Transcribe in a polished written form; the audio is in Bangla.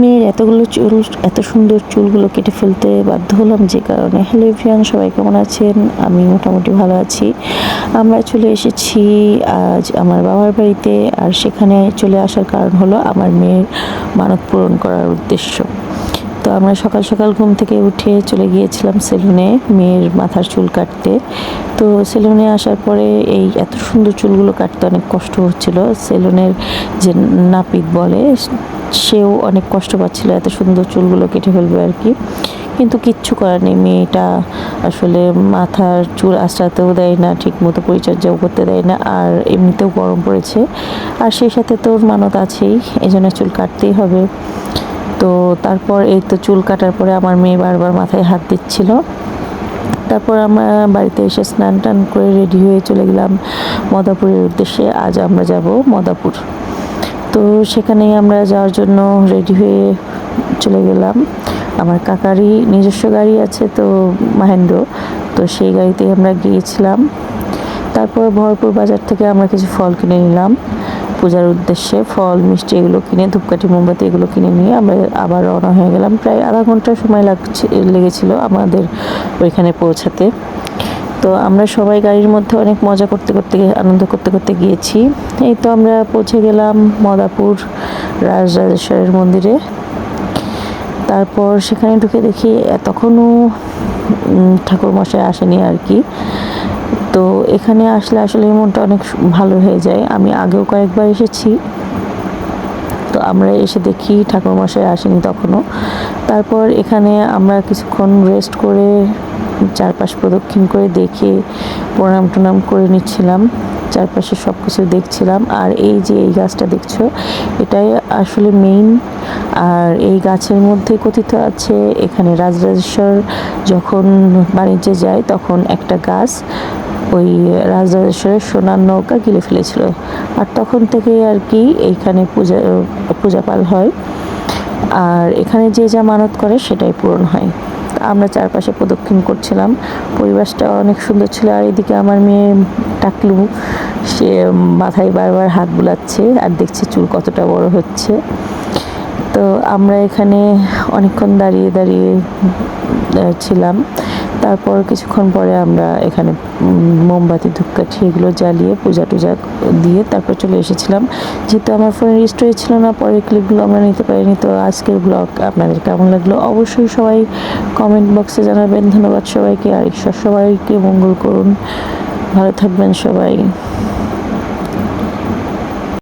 মেয়ের এতগুলো চুল, এত সুন্দর চুলগুলো কেটে ফেলতে বাধ্য হলাম যে কারণে। হ্যালো এভরিওয়ান, সবাই কেমন আছেন? আমি মোটামুটি ভালো আছি। আমরা চলে এসেছি আজ আমার বাবার বাড়িতে, আর সেখানে চলে আসার কারণ হলো আমার মেয়ের মানত পূরণ করার উদ্দেশ্য। তো আমরা সকাল সকাল ঘুম থেকে উঠে চলে গিয়েছিলাম সেলুনে মেয়ের মাথার চুল কাটতে। তো সেলুনে আসার পরে এই এত সুন্দর চুলগুলো কাটতে অনেক কষ্ট হচ্ছিল। সেলুনের যে নাপিত বলে, সেও অনেক কষ্ট পাচ্ছিল এত সুন্দর চুলগুলো কেটে ফেলবে আর কি। কিন্তু কিচ্ছু করার নেই, মেয়েটা আসলে মাথার চুল আঁচড়াতেও দেয় না, ঠিক মতো পরিচর্যাও করতে দেয় না, আর এমনিতেও গরম পড়েছে, আর সেই সাথে তোর মানত আছেই, এই জন্য চুল কাটতেই হবে। তো তারপর এই তো চুল কাটার পরে আমার মেয়ে বারবার মাথায় হাত দিচ্ছিল। তারপর আমরা বাড়িতে এসে স্নান টান করে রেডি হয়ে চলে গেলাম মদাপুরের উদ্দেশ্যে। আজ আমরা যাব মদাপুর। তো সেখানেই আমরা যাওয়ার জন্য রেডি হয়ে চলে গেলাম। আমার কাকারই নিজস্ব গাড়ি আছে, তো মাহেন্দ্র, তো সেই গাড়িতেই আমরা গিয়েছিলাম। তারপর ভরপুর বাজার থেকে আমরা কিছু ফল কিনে নিলাম পূজার উদ্দেশ্যে। ফল মিষ্টি এগুলো কিনে, ধূপকাঠি মোমবাতি এগুলো কিনে নিয়ে আমরা আবার রওনা হয়ে গেলাম। প্রায় আধা ঘন্টা সময় লেগেছিল আমাদের ওইখানে পৌঁছাতে। তো আমরা সবাই গাড়ির মধ্যে অনেক মজা করতে করতে, আনন্দ করতে করতে গিয়েছি। এই তো আমরা পৌঁছে গেলাম মদাপুর রাজরাজেশ্বরের মন্দিরে। তারপর সেখানে ঢুকে দেখি তখনও ঠাকুরমশাই আসেনি আর কি। তো এখানে আসলে আসলে মনটা অনেক ভালো হয়ে যায়। আমি আগেও কয়েকবার এসেছি, তো আমরা এসে দেখি ঠাকুরমশাই আসেনি তখনও। তারপর এখানে আমরা কিছুক্ষণ রেস্ট করে চারপাশ প্রদক্ষিণ করে দেখে প্রণাম টনাম করে নিচ্ছিলাম, চারপাশে সব কিছু দেখছিলাম। আর এই যে এই গাছটা দেখছো, এটাই আসলে মেইন। আর এই গাছের মধ্যে কথিত আছে, এখানে রাজরাজেশ্বর যখন বাণিজ্যে যায় তখন একটা গাছ ওই রাজরাজেশ্বরের সোনার নৌকা গিলে ফেলেছিল, আর তখন থেকে আর কি এইখানে পূজাপাল হয়। আর এখানে যে যা মানত করে সেটাই পূরণ হয়। আমরা চারপাশে প্রদক্ষিণ করছিলাম, পরিবেশটা অনেক সুন্দর ছিল। আর এদিকে আমার মেয়ে টাকলু, সে মাথায় বারবার হাত বুলাচ্ছে আর দেখছে চুল কতটা বড় হচ্ছে। তো আমরা এখানে অনেকক্ষণ দাঁড়িয়ে দাঁড়িয়ে ছিলাম। তারপর কিছুক্ষণ পরে আমরা এখানে মোমবাতি ধূপকাঠি এগুলো জ্বালিয়ে পূজা টুজা দিয়ে তারপর চলে এসেছিলাম। যেহেতু আমার ফোনে স্টোরেজ ছিল না, পরের ক্লিপগুলো আমরা নিতে পারিনি। তো আজকের ব্লগ আপনাদের কেমন লাগলো অবশ্যই সবাই কমেন্ট বক্সে জানাবেন। ধন্যবাদ সবাইকে, আর ঈশ্বর সবাইকে মঙ্গল করুন। ভালো থাকবেন সবাই।